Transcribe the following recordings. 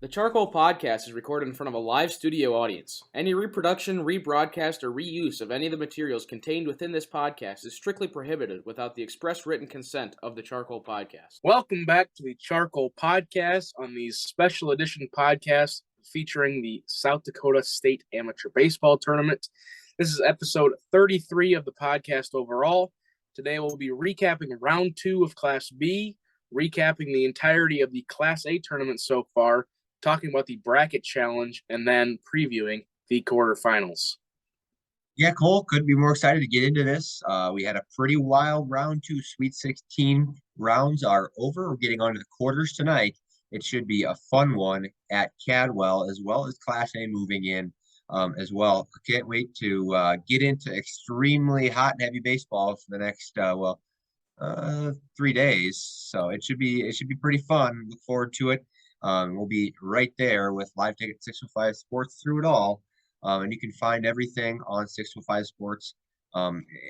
The CharCole podcast is recorded in front of a live studio audience. Any reproduction, rebroadcast, or reuse of any of the materials contained within this podcast is strictly prohibited without the express written consent of the CharCole podcast. Welcome back to the CharCole podcast on these special edition podcasts featuring the South Dakota State Amateur Baseball Tournament. This is episode 33 of the podcast overall. Today we'll be recapping round 2 of Class B, recapping the entirety of the Class A tournament so far, talking about the bracket challenge, and then previewing the quarterfinals. Yeah, Cole, couldn't be more excited to get into this. We had a pretty wild round 2. Sweet 16 rounds are over. We're getting on to the quarters tonight. It should be a fun one at Cadwell, as well as Class A moving in as well. Can't wait to get into extremely hot and heavy baseball for the next 3 days. So it should be pretty fun. Look forward to it. We'll be right there with Live Ticket 605 Sports through it all. And you can find everything on 605 Sports.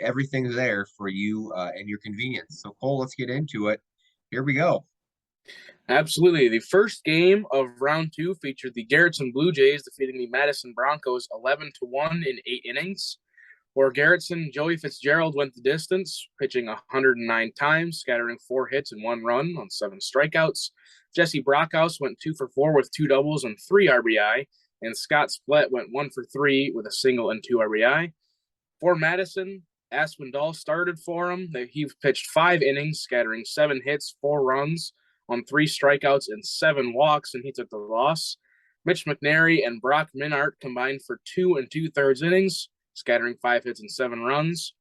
Everything's there for you and your convenience. So, Cole, let's get into it. Here we go. Absolutely. The first game of round 2 featured the Garrettson Blue Jays defeating the Madison Broncos 11-1 in 8 innings. For Garrettson, Joey Fitzgerald went the distance, pitching 109 times, scattering 4 hits and 1 run on 7 strikeouts. Jesse Brockhouse went 2 for 4 with 2 doubles and 3 RBI, and Scott Splett went 1 for 3 with a single and 2 RBI. For Madison, Aspen Dahl started for him. He pitched 5 innings, scattering 7 hits, 4 runs on 3 strikeouts and 7 walks, and he took the loss. Mitch McNary and Brock Minart combined for 2 2/3 innings, scattering 5 hits and 7 runs.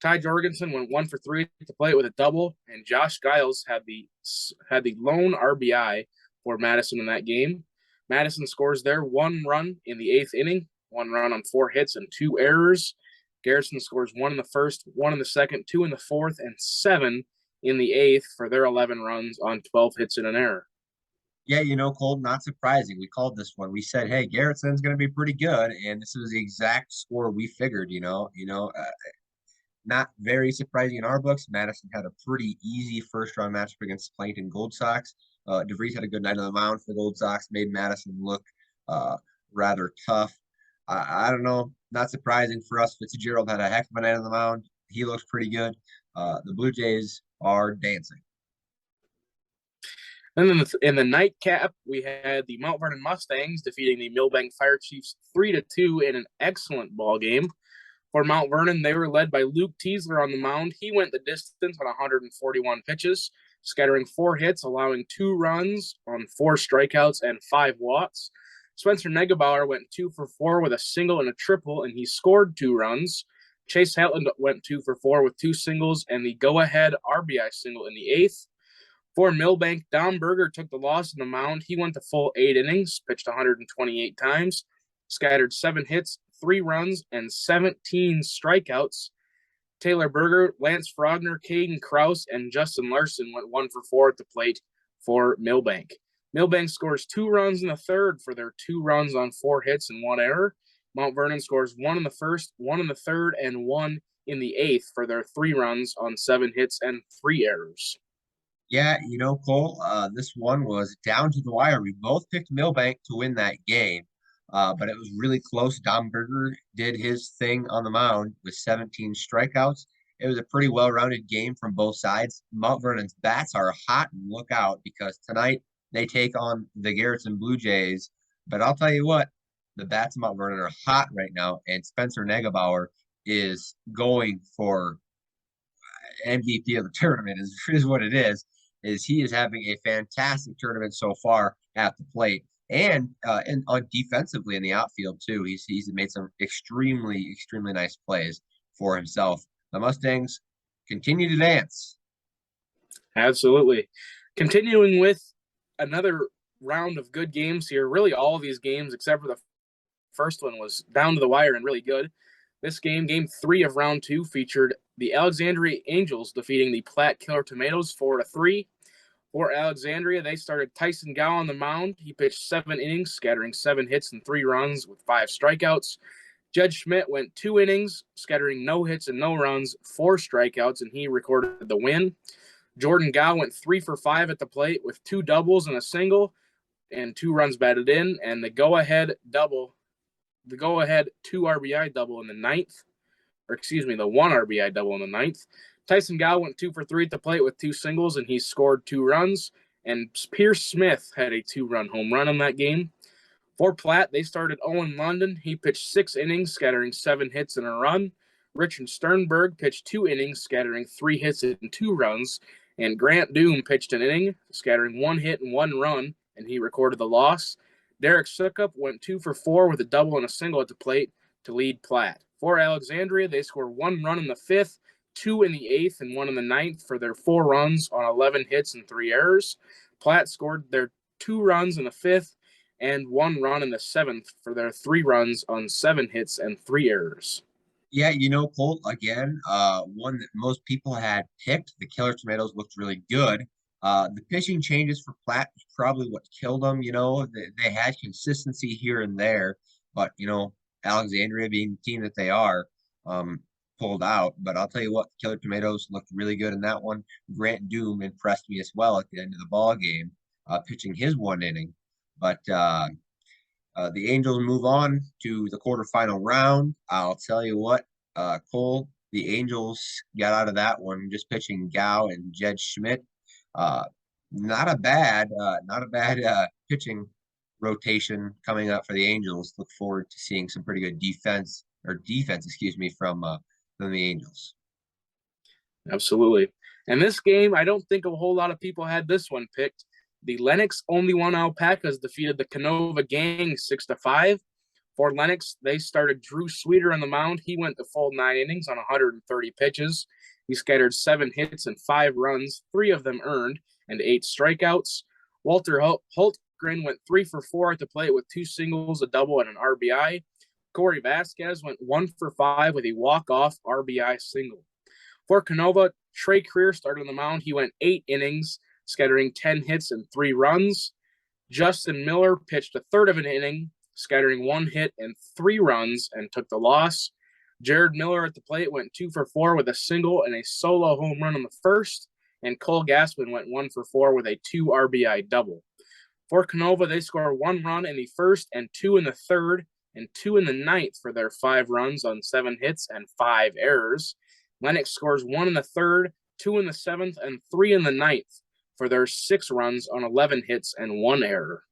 Ty Jorgensen went 1 for 3 to plate with a double, and Josh Giles had the lone RBI for Madison in that game. Madison scores their 1 run in the 8th inning, 1 run on 4 hits and 2 errors. Garrison scores 1 in the first, 1 in the second, 2 in the 4th, and 7 in the 8th for their 11 runs on 12 hits and an error. Yeah, Cole, not surprising. We called this one. We said, hey, Garrettson's going to be pretty good, and this was the exact score we figured, Not very surprising in our books. Madison had a pretty easy first-round matchup against Plankton Gold Sox. DeVries had a good night on the mound for the Gold Sox, made Madison look rather tough. I don't know, not surprising for us. Fitzgerald had a heck of a night on the mound. He looks pretty good. The Blue Jays are dancing. And then in the nightcap, we had the Mount Vernon Mustangs defeating the Milbank Fire Chiefs 3-2 in an excellent ball game. For Mount Vernon, they were led by Luke Teasler on the mound. He went the distance on 141 pitches, scattering 4 hits, allowing 2 runs on 4 strikeouts and 5 walks. Spencer Negebauer went 2 for 4 with a single and a triple, and he scored 2 runs. Chase Hetland went 2 for 4 with 2 singles and the go-ahead RBI single in the 8th. For Milbank, Dom Berger took the loss on the mound. He went the full 8 innings, pitched 128 times, scattered 7 hits, 3 runs, and 17 strikeouts. Taylor Berger, Lance Frogner, Caden Krause, and Justin Larson went 1 for 4 at the plate for Milbank. Milbank scores 2 runs in the 3rd for their 2 runs on 4 hits and 1 error. Mount Vernon scores 1 in the 1st, 1 in the 3rd, and 1 in the 8th for their 3 runs on 7 hits and 3 errors. Yeah, Cole, this one was down to the wire. We both picked Milbank to win that game, but it was really close. Dom Berger did his thing on the mound with 17 strikeouts. It was a pretty well-rounded game from both sides. Mount Vernon's bats are hot, and look out, because tonight they take on the Garrettson Blue Jays. But I'll tell you what, the bats of Mount Vernon are hot right now, and Spencer Negebauer is going for MVP of the tournament, is what it is he is having a fantastic tournament so far at the plate and on defensively in the outfield too. He's made some extremely nice plays for himself. The Mustangs continue to dance. Absolutely. Continuing with another round of good games here. Really all of these games except for the first one was down to the wire and really good. This game 3 of round 2, featured the Alexandria Angels defeating the Platte Killer Tomatoes 4-3. For Alexandria, they started Tyson Gow on the mound. He pitched 7 innings, scattering 7 hits and 3 runs with 5 strikeouts. Jed Schmidt went 2 innings, scattering no hits and no runs, 4 strikeouts, and he recorded the win. Jordan Gow went 3 for 5 at the plate with 2 doubles and a single. and 2 runs batted in, and the go-ahead 2 RBI double in the ninth, the 1 RBI double in the ninth. Tyson Gow went 2 for 3 at the plate with 2 singles, and he scored 2 runs. And Pierce Smith had a 2-run home run in that game. For Platte, they started Owen London. He pitched 6 innings, scattering 7 hits and a run. Richard Sternberg pitched 2 innings, scattering 3 hits and 2 runs. And Grant Doom pitched an inning, scattering 1 hit and 1 run, and he recorded the loss. Derek Sukup went 2 for 4 with a double and a single at the plate to lead Platte. For Alexandria, they scored 1 run in the 5th, 2 in the 8th, and 1 in the 9th for their 4 runs on 11 hits and 3 errors. Platte scored their 2 runs in the 5th and 1 run in the 7th for their 3 runs on 7 hits and 3 errors. Yeah, Colt, again, one that most people had picked. The Killer Tomatoes looked really good. The pitching changes for Platte was probably what killed them. They had consistency here and there, but, Alexandria being the team that they are, pulled out. But I'll tell you what, Killer Tomatoes looked really good in that one. Grant Doom impressed me as well at the end of the ball game, pitching his 1 inning. But the Angels move on to the quarterfinal round. I'll tell you what, Cole, the Angels got out of that one just pitching Gow and Jed Schmidt. Not a bad pitching rotation coming up for the Angels. Look forward to seeing some pretty good defense, from the Angels. Absolutely. And this game, I don't think a whole lot of people had this one picked. The Lennox only 1 Alpacas defeated the Canova Gang 6-5. For Lennox, they started Drew Sweeter on the mound. He went the full 9 innings on 130 pitches. He scattered 7 hits and 5 runs, 3 of them earned, and 8 strikeouts. Walter Hultgren went 3 for 4 at the plate with 2 singles, a double, and an RBI. Corey Vasquez went 1 for 5 with a walk-off RBI single. For Canova, Trey Creer started on the mound. He went 8 innings, scattering 10 hits and 3 runs. Justin Miller pitched a third of an inning, scattering 1 hit and 3 runs, and took the loss. Jared Miller at the plate went 2 for 4 with a single and a solo home run in the first, and Cole Gaspin went 1 for 4 with a 2 RBI double. For Canova, they scored 1 run in the first and 2 in the third and 2 in the ninth for their 5 runs on 7 hits and 5 errors. Lennox scores 1 in the third, 2 in the 7th, and 3 in the ninth for their 6 runs on 11 hits and 1 error.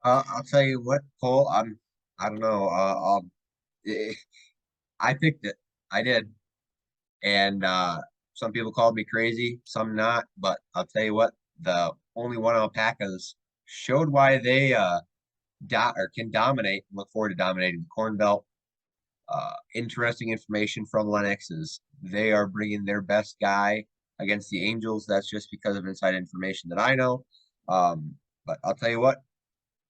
I'll tell you what, Cole. I don't know. I picked it. I did, and some people called me crazy, some not. But I'll tell you what, the only 1 Alpacas showed why they can dominate. Look forward to dominating the Corn Belt. Interesting information from Lennox is they are bringing their best guy against the Angels. That's just because of inside information that I know. But I'll tell you what,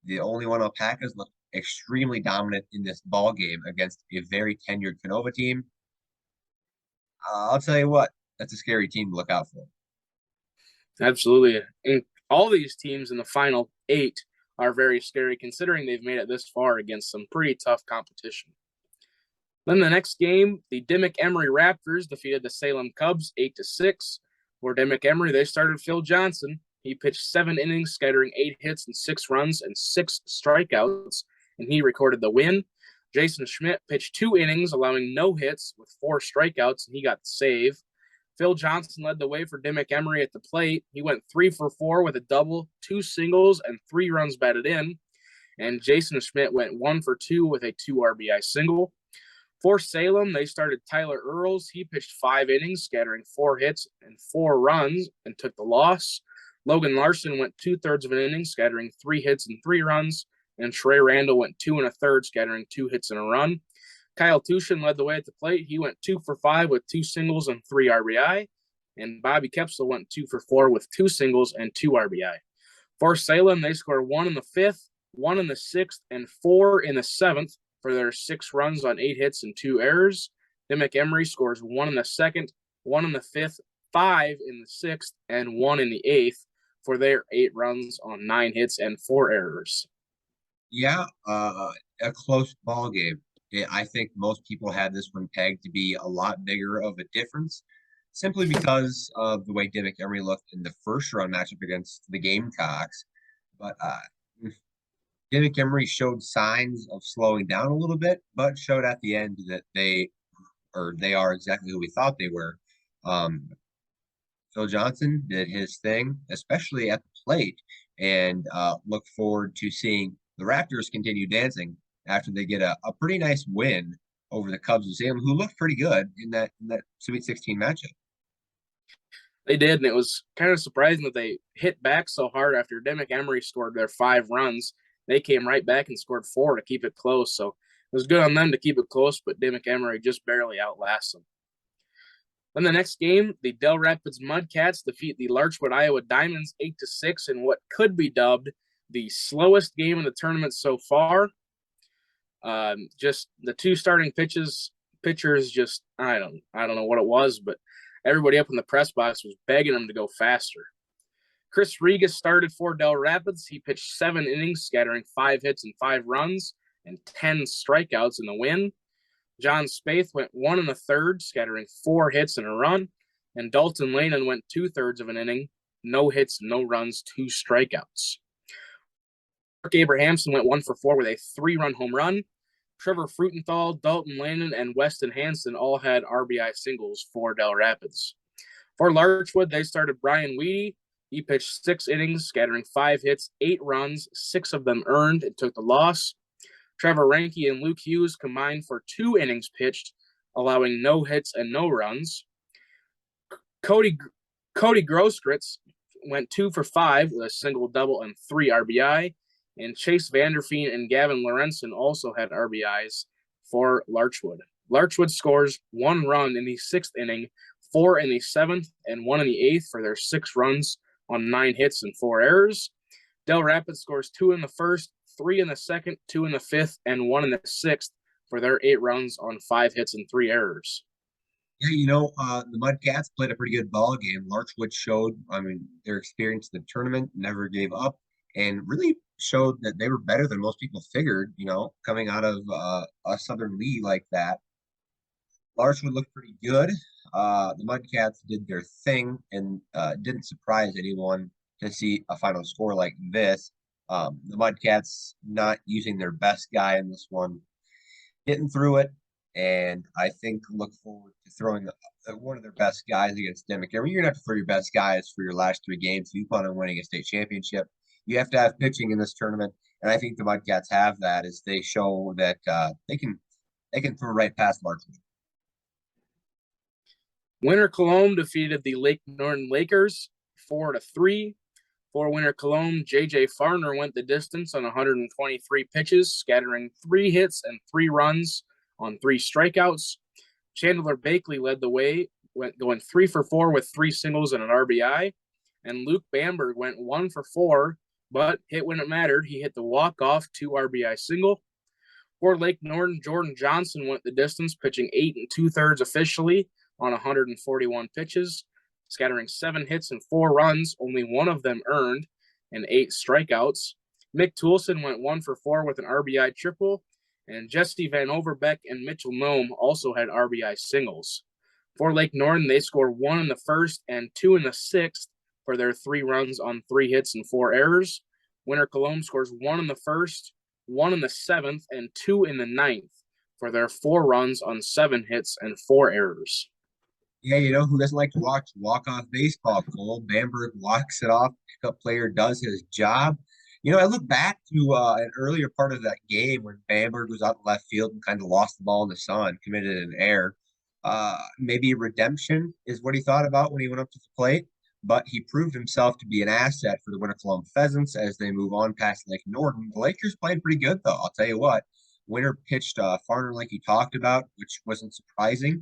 the only 1 Alpacas looked extremely dominant in this ball game against a very tenured Canova team. I'll tell you what, that's a scary team to look out for. Absolutely. And all these teams in the final 8 are very scary considering they've made it this far against some pretty tough competition. Then the next game, the Dimmick Emery Raptors defeated the Salem Cubs 8-6. For Dimmick Emery, they started Phil Johnson. He pitched 7 innings, scattering 8 hits and 6 runs and 6 strikeouts, and he recorded the win. Jason Schmidt pitched 2 innings, allowing no hits with 4 strikeouts, and he got the save. Phil Johnson led the way for Dimmick Emery at the plate. He went 3 for 4 with a double, 2 singles, and 3 runs batted in. And Jason Schmidt went 1 for 2 with a 2 RBI single. For Salem, they started Tyler Earls. He pitched 5 innings, scattering 4 hits and 4 runs, and took the loss. Logan Larson went 2/3 of an inning, scattering 3 hits and 3 runs, and Trey Randall went 2 1/3, scattering 2 hits and a run. Kyle Tushin led the way at the plate. He went 2 for 5 with 2 singles and 3 RBI, and Bobby Kepsel went 2 for 4 with 2 singles and 2 RBI. For Salem, they scored 1 in the 5th, 1 in the 6th, and 4 in the 7th for their 6 runs on 8 hits and 2 errors. Dimmick Emery scores 1 in the 2nd, 1 in the 5th, 5 in the 6th, and 1 in the 8th for their 8 runs on 9 hits and 4 errors. Yeah, a close ball game. I think most people had this one pegged to be a lot bigger of a difference, simply because of the way Dimmick Emery looked in the first round matchup against the Gamecocks. But David Emery showed signs of slowing down a little bit, but showed at the end that they are exactly who we thought they were. Um, Phil Johnson did his thing, especially at the plate, and look forward to seeing the Raptors continue dancing after they get a pretty nice win over the Cubs of Salem, who looked pretty good in that Sweet 16 matchup. They did, and it was kind of surprising that they hit back so hard after Demick Emery scored their 5 runs. They came right back and scored 4 to keep it close. So it was good on them to keep it close, but Demick Emery just barely outlasts them. Then the next game, the Del Rapids Mudcats defeat the Larchwood Iowa Diamonds 8-6 in what could be dubbed the slowest game of the tournament so far. Just the 2 starting pitchers, just I don't know what it was, but everybody up in the press box was begging them to go faster. Chris Regas started for Del Rapids. He pitched 7 innings, scattering 5 hits and 5 runs and 10 strikeouts in the win. John Spaeth went 1 1/3, scattering 4 hits and a run, and Dalton Lanen went 2/3 of an inning, no hits, no runs, 2 strikeouts. Mark Abrahamson went 1 for 4 with a 3-run home run. Trevor Frutenthal, Dalton Lanen, and Weston Hansen all had RBI singles for Del Rapids. For Larchwood, they started Brian Weedy. He pitched 6 innings, scattering 5 hits, 8 runs, 6 of them earned, and took the loss. Trevor Ranke and Luke Hughes combined for 2 innings pitched, allowing no hits and no runs. Cody Grosskritz went 2 for 5 with a single, double, and 3 RBI. And Chase Vanderfeen and Gavin Lorenzen also had RBIs for Larchwood. Larchwood scores 1 run in the 6th inning, 4 in the 7th, and 1 in the 8th for their 6 runs on 9 hits and 4 errors. Del Rapids scores 2 in the 1st, 3 in the 2nd, 2 in the 5th, and 1 in the 6th for their 8 runs on 5 hits and 3 errors. Yeah, the Mudcats played a pretty good ball game. Larchwood showed, their experience in the tournament, never gave up, and really showed that they were better than most people figured, coming out of a Southern League like that. Larchwood looked pretty good. The Mudcats did their thing and didn't surprise anyone to see a final score like this. The Mudcats not using their best guy in this one, getting through it, and I think look forward to throwing one of their best guys against Demick. You're going to have to throw your best guys for your last 3 games if you plan on winning a state championship. You have to have pitching in this tournament, and I think the Mudcats have that as they show that they can throw right past Larchwood. Winter Cologne defeated the Lake Norton Lakers 4-3. For Winter Cologne, J.J. Farner went the distance on 123 pitches, scattering 3 hits and 3 runs on 3 strikeouts. Chandler Bakley led the way, going 3 for 4 with 3 singles and an RBI. And Luke Bamberg went 1 for 4, but hit when it mattered. He hit the walk-off 2 RBI single. For Lake Norton, Jordan Johnson went the distance, pitching 8 2/3 officially on 141 pitches, scattering 7 hits and 4 runs, only 1 of them earned, and 8 strikeouts. Mick Toulson went 1 for 4 with an RBI triple, and Jesse Van Overbeck and Mitchell Nome also had RBI singles. For Lake Norton, they scored 1 in the 1st and 2 in the 6th for their 3 runs on 3 hits and 4 errors. Winter Cologne scores 1 in the 1st, 1 in the 7th, and 2 in the 9th for their 4 runs on 7 hits and 4 errors. Yeah, who doesn't like to watch walk-off baseball, Cole? Bamberg walks it off. Pickup player does his job. I look back to an earlier part of that game when Bamberg was out in left field and kind of lost the ball in the sun, committed an error. Maybe redemption is what he thought about when he went up to the plate, but he proved himself to be an asset for the Winter Cologne Pheasants as they move on past Lake Norton. The Lakers played pretty good, though. I'll tell you what. Winter pitched Farner like he talked about, which wasn't surprising.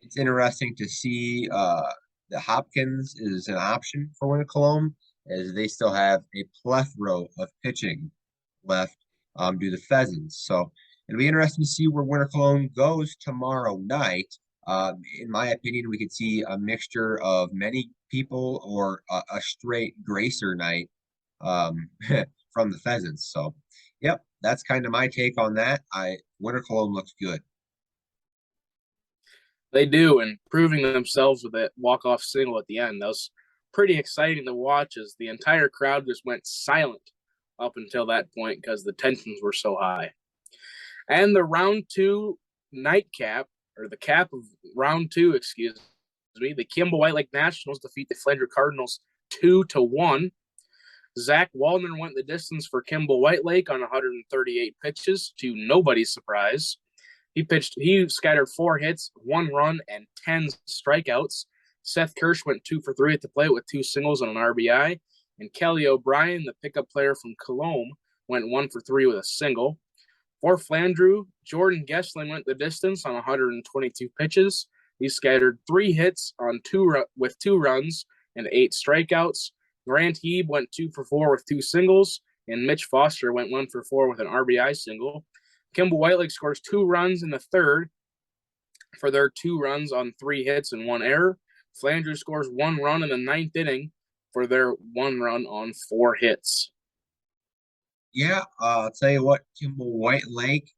It's interesting to see the Hopkins is an option for Winter Cologne as they still have a plethora of pitching left due to the Pheasants. So it'll be interesting to see where Winter Cologne goes tomorrow night. In my opinion, we could see a mixture of many people or a straight Gracer night from the Pheasants. So, yep, that's kind of my take on that. Winter Cologne looks good. They do, and proving themselves with that walk-off single at the end. That was pretty exciting to watch as the entire crowd just went silent up until that point because the tensions were so high. And the round two nightcap, or the cap of round two, excuse me, the Kimball White Lake Nationals defeat the Flandreau Cardinals 2-1. Zach Wallner went the distance for Kimball White Lake on 138 pitches, to nobody's surprise. He scattered 4 hits, 1 run, and 10 strikeouts. Seth Kirsch went 2 for 3 at the plate with 2 singles and an RBI. And Kelly O'Brien, the pickup player from Cologne, went 1 for 3 with a single. For Flandreau, Jordan Gessling went the distance on 122 pitches. He scattered 3 hits with 2 runs and 8 strikeouts. Grant Heeb went 2 for 4 with 2 singles, and Mitch Foster went 1 for 4 with an RBI single. Kimball White Lake scores 2 runs in the third for their 2 runs on 3 hits and 1 error. Flandreau scores 1 run in the 9th inning for their 1 run on 4 hits. Yeah, I'll tell you what, Kimball White Lake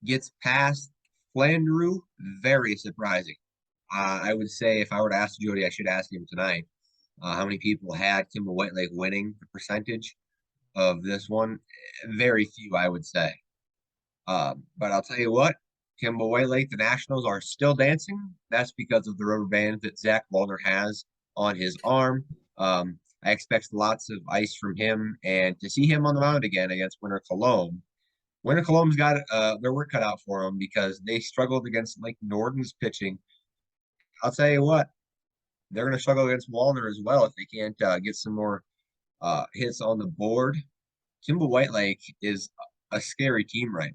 gets past Flandreau, very surprising. I would say if I were to ask Jody, I should ask him tonight, how many people had Kimball White Lake winning the percentage of this one? Very few, I would say. But I'll tell you what, Kimball White Lake, the Nationals are still dancing. That's because of the rubber band that Zach Wallner has on his arm. I expect lots of ice from him, and to see him on the mound again against Winter Cologne. Winter Cologne's got their work cut out for them because they struggled against Lake Norton's pitching. I'll tell you what, they're going to struggle against Wallner as well if they can't get some more hits on the board. Kimball White Lake is a scary team right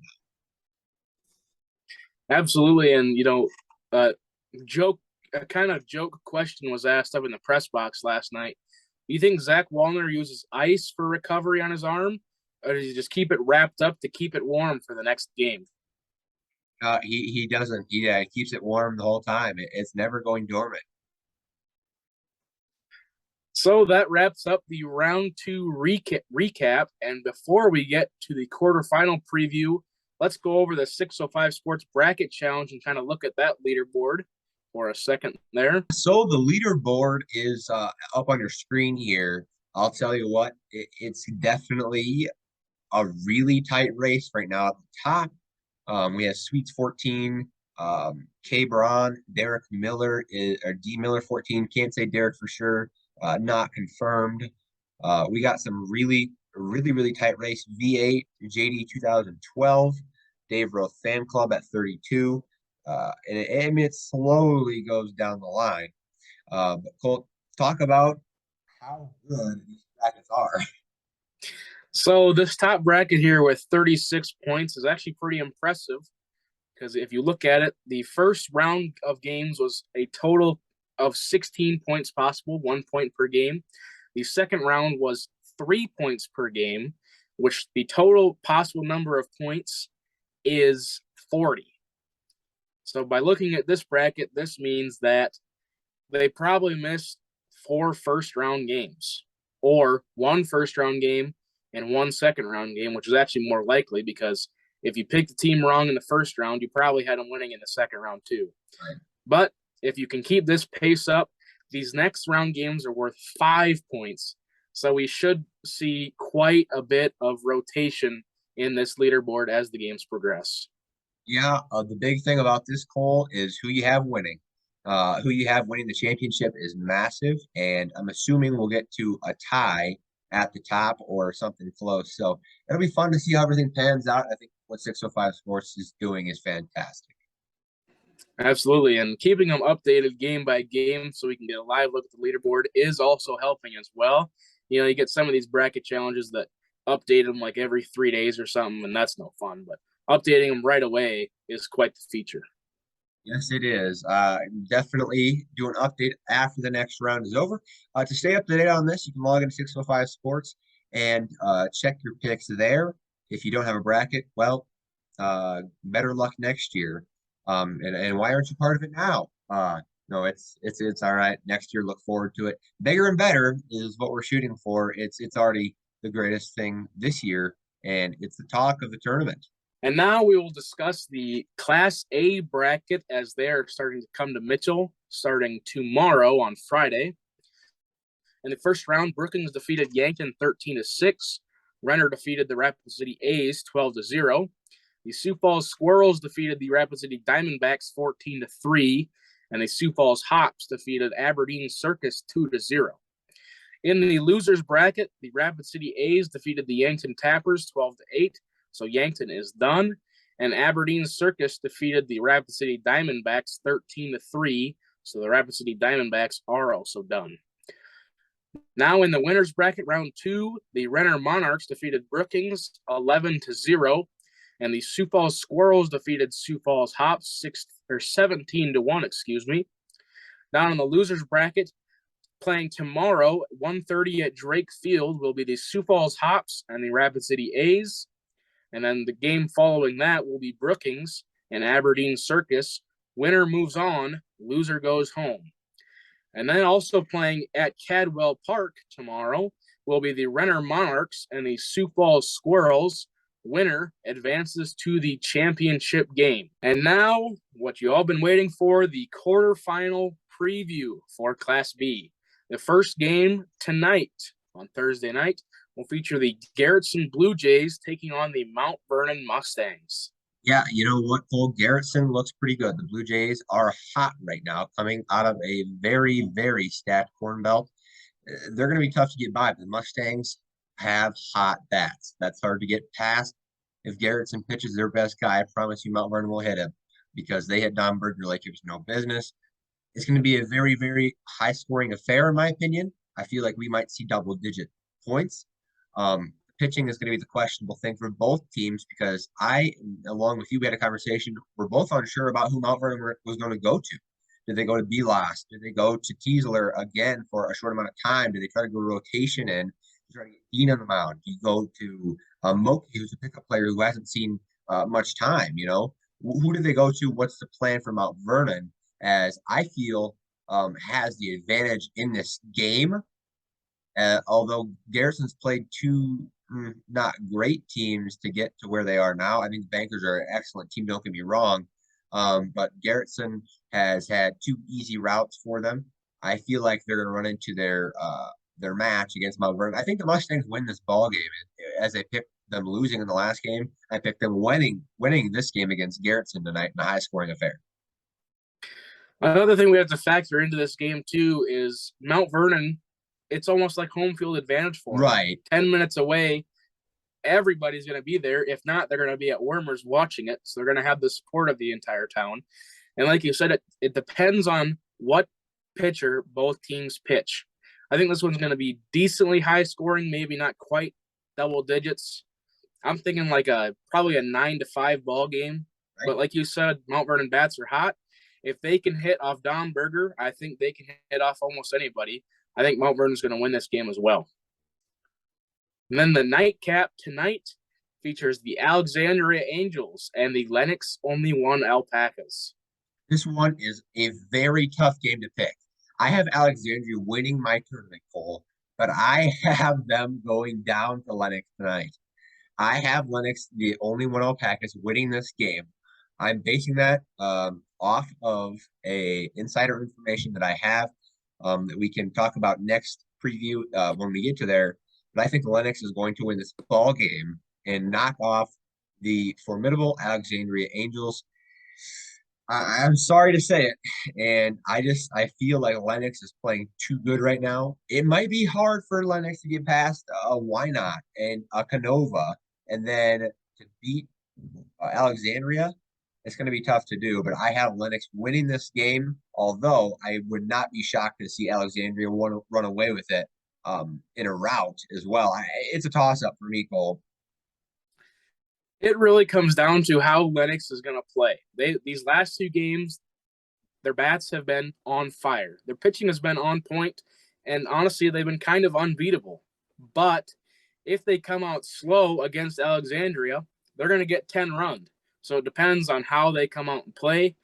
now. Absolutely, and a kind of joke question was asked up in the press box last night. Do you think Zach Wallner uses ice for recovery on his arm, or does he just keep it wrapped up to keep it warm for the next game? He doesn't. He keeps it warm the whole time. It's never going dormant. So that wraps up the round 2 recap. And before we get to the quarterfinal preview, let's go over the 605 Sports Bracket Challenge and kind of look at that leaderboard for a second there. So the leaderboard is up on your screen here. I'll tell you what, it's definitely a really tight race right now at the top. We have Sweets 14, K. Braun, Derek Miller, or D. Miller 14. Can't say Derek for sure. Not confirmed. We got some really tight race. V8, JD 2012, Dave Roth Fan Club at 32. And it slowly goes down the line. But Colt, talk about how good these brackets are. So this top bracket here with 36 points is actually pretty impressive because if you look at it, the first round of games was a total of 16 points possible, 1 point per game. The second round was 3 points per game, which the total possible number of points is 40. So by looking at this bracket, this means that they probably missed 4 first-round games or 1 first-round game and 1 second-round game, which is actually more likely because if you picked the team wrong in the first round, you probably had them winning in the second round too. Right. But if you can keep this pace up, these next round games are worth 5 points. So we should see quite a bit of rotation in this leaderboard as the games progress. Yeah, the big thing about this, Cole, is who you have winning. Who you have winning the championship is massive, and I'm assuming we'll get to a tie at the top or something close. So it'll be fun to see how everything pans out. I think what 605 Sports is doing is fantastic. Absolutely, and keeping them updated game by game so we can get a live look at the leaderboard is also helping as well. You get some of these bracket challenges that update them like every 3 days or something, and that's no fun. But updating them right away is quite the feature. Yes, it is. Definitely do an update after the next round is over. To stay up to date on this, you can log into 605 Sports and check your picks there. If you don't have a bracket, well, better luck next year. And why aren't you part of it now? No, it's all right. Next year, look forward to it. Bigger and better is what we're shooting for. It's already the greatest thing this year, and it's the talk of the tournament. And now we will discuss the Class A bracket as they are starting to come to Mitchell starting tomorrow on Friday. In the first round, Brookings defeated Yankton 13-6. Renner defeated the Rapid City A's 12-0. The Sioux Falls Squirrels defeated the Rapid City Diamondbacks 14-3, and the Sioux Falls Hops defeated Aberdeen Circus 2-0. In the losers bracket, the Rapid City A's defeated the Yankton Tappers 12-8, so Yankton is done, and Aberdeen Circus defeated the Rapid City Diamondbacks 13-3, so the Rapid City Diamondbacks are also done. Now in the winners bracket, round 2, the Renner Monarchs defeated Brookings 11-0, and the Sioux Falls Squirrels defeated Sioux Falls Hops 17-1. Down in the losers bracket, playing tomorrow, 1:30 at Drake Field, will be the Sioux Falls Hops and the Rapid City A's. And then the game following that will be Brookings and Aberdeen Circus. Winner moves on, loser goes home. And then also playing at Cadwell Park tomorrow will be the Renner Monarchs and the Sioux Falls Squirrels. Winner advances to the championship game. And now, what you all been waiting for, the quarterfinal preview for Class B. The first game tonight, on Thursday night, will feature the Garrettson Blue Jays taking on the Mount Vernon Mustangs. Yeah, you know what, Cole? Garrettson looks pretty good. The Blue Jays are hot right now, coming out of a very, very stacked Corn Belt. They're going to be tough to get by, but the Mustangs have hot bats. That's hard to get past. If Garrettson pitches their best guy, I promise you Mount Vernon will hit him because they hit Don Berger like it was no business. It's going to be a very, very high-scoring affair, in my opinion. I feel like we might see double-digit points. Pitching is going to be the questionable thing for both teams because along with you, we had a conversation. We're both unsure about who Mount Vernon was going to go to. Did they go to Belas? Did they go to Teasler again for a short amount of time? Did they try to go rotation and try to get Dean on the mound? Do you go to Moki, who's a pickup player who hasn't seen much time? You know, who did they go to? What's the plan for Mount Vernon? As I feel has the advantage in this game. Although Garrison's played two not great teams to get to where they are now. I think the Bankers are an excellent team, don't get me wrong. But Garrettson has had 2 easy routes for them. I feel like they're going to run into their match against Mount Vernon. I think the Mustangs win this ball game. As I picked them losing in the last game, I picked them winning this game against Garrettson tonight in a high-scoring affair. Another thing we have to factor into this game, too, is Mount Vernon. It's almost like home field advantage for them. Right. 10 minutes away, everybody's going to be there. If not, they're going to be at Wormers watching it. So they're going to have the support of the entire town. And like you said, it depends on what pitcher both teams pitch. I think this one's going to be decently high scoring, maybe not quite double digits. I'm thinking like probably a 9-5 ball game. Right. But like you said, Mount Vernon bats are hot. If they can hit off Don Berger, I think they can hit off almost anybody. I think Mount Vernon's going to win this game as well. And then the nightcap tonight features the Alexandria Angels and the Lennox Only One Alpacas. This one is a very tough game to pick. I have Alexandria winning my tournament, Cole, but I have them going down to Lennox tonight. I have Lennox, the Only One Alpacas, winning this game. I'm basing that off of a insider information that I have that we can talk about next preview when we get to there. But I think Lennox is going to win this ball game and knock off the formidable Alexandria Angels. I'm sorry to say it, and I feel like Lennox is playing too good right now. It might be hard for Lennox to get past a Why Not and a Canova, and then to beat Alexandria. It's going to be tough to do, but I have Lennox winning this game, although I would not be shocked to see Alexandria run away with it in a rout as well. It's a toss-up for me, Cole. It really comes down to how Lennox is going to play. These last 2 games, their bats have been on fire. Their pitching has been on point, and honestly, they've been kind of unbeatable. But if they come out slow against Alexandria, they're going to get 10 runs. So it depends on how they come out and play.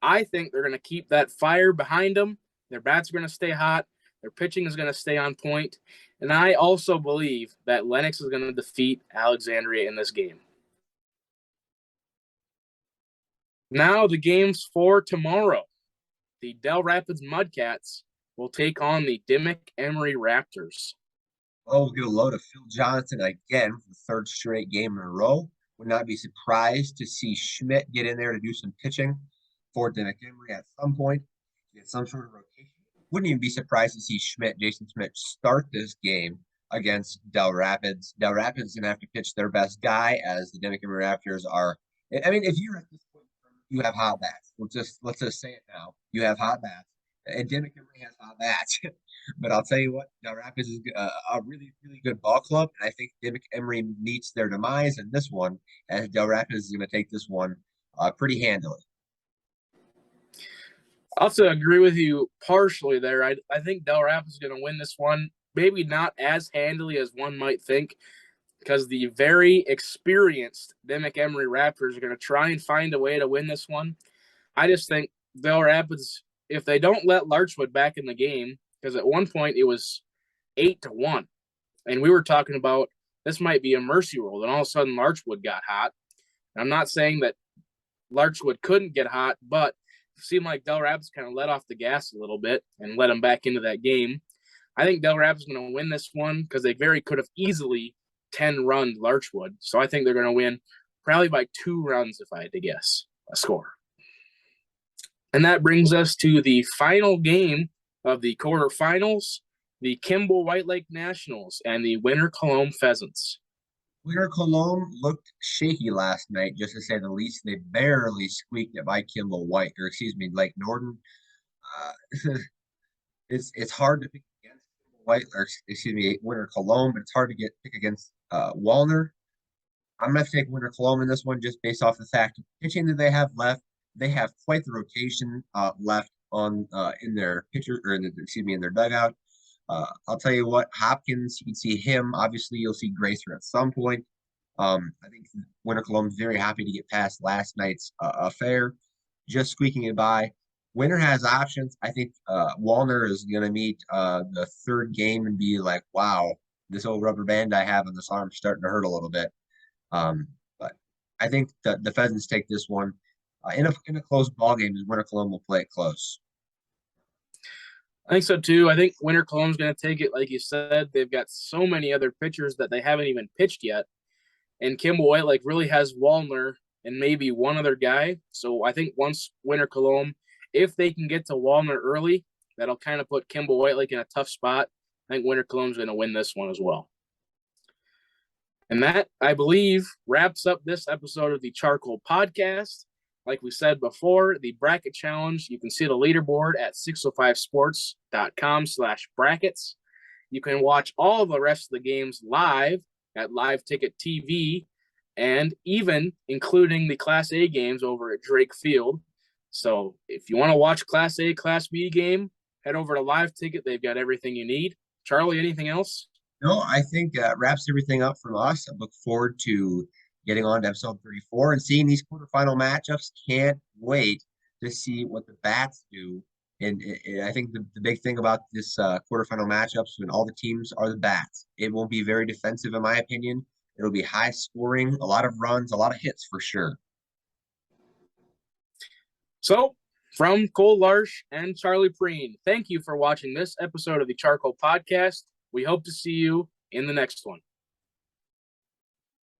I think they're going to keep that fire behind them. Their bats are going to stay hot. Their pitching is going to stay on point. And I also believe that Lennox is going to defeat Alexandria in this game. Now the games for tomorrow. The Del Rapids Mudcats will take on the Dimmick Emery Raptors. Oh, we'll get a load of Phil Johnson again for the third straight game in a row. Would not be surprised to see Schmidt get in there to do some pitching for Dimmick Emery at some point, get some sort of rotation. Wouldn't even be surprised to see Jason Schmidt, start this game against Del Rapids. Del Rapids is going to have to pitch their best guy, as the Dimmick Emery Raptors are. I mean, if you're at this point, you have hot bats. Let's just say it now. You have hot bats, and Dimmick Emery has hot bats. But I'll tell you what, Del Rapids is a really, really good ball club, and I think Dimmick Emery meets their demise in this one, as Del Rapids is going to take this one pretty handily. I also agree with you partially there. I think Del Rapids is going to win this one, maybe not as handily as one might think, because the very experienced Dimmick Emery Raptors are going to try and find a way to win this one. I just think Del Rapids, if they don't let Larchwood back in the game, because at one point it was 8-1, and we were talking about this might be a mercy rule, and all of a sudden Larchwood got hot. And I'm not saying that Larchwood couldn't get hot, but it seemed like Del Rapids kind of let off the gas a little bit and let them back into that game. I think Del Rapids is going to win this one because they very could have easily 10-run Larchwood. So I think they're going to win probably by 2 runs, if I had to guess a score. And that brings us to the final game of the quarterfinals, the Kimball White Lake Nationals and the Winter Cologne Pheasants. Winter Cologne looked shaky last night, just to say the least. They barely squeaked it by Lake Norden. It's hard to pick against Winter Cologne, but it's hard to pick against Walner. I'm going to take Winter Cologne in this one, just based off the fact of pitching that they have left. They have quite the rotation left on in their pitcher, or in their dugout. I'll tell you what, Hopkins, you can see him. Obviously, you'll see Gracer at some point. I think Winter Cologne's very happy to get past last night's affair, just squeaking it by. Winter has options. I think Walner is going to meet the third game and be like, wow, this old rubber band I have on this arm is starting to hurt a little bit. But I think the Pheasants take this one. In a close ball game, Winter Cologne will play it close. I think so too. I think Winter Cologne's going to take it, like you said. They've got so many other pitchers that they haven't even pitched yet, and Kimball White Lake really has Walner and maybe one other guy. So I think once Winter Cologne, if they can get to Walner early, that'll kind of put Kimball White Lake in a tough spot. I think Winter Cologne's going to win this one as well. And that, I believe, wraps up this episode of the CharCole Podcast. Like we said before, the bracket challenge, you can see the leaderboard at 605sports.com/brackets. You can watch all the rest of the games live at Live Ticket TV, and even including the Class A games over at Drake Field. So if you want to watch Class A, Class B game, head over to Live Ticket. They've got everything you need. Charlie, anything else? No, I think wraps everything up from us. I look forward to getting on to episode 34 and seeing these quarterfinal matchups. Can't wait to see what the bats do. And I think the big thing about this quarterfinal matchups, when all the teams are the bats, it won't be very defensive, in my opinion. It'll be high scoring, a lot of runs, a lot of hits for sure. So, from Cole Larsch and Charlie Prien, thank you for watching this episode of the CharCole Podcast. We hope to see you in the next one.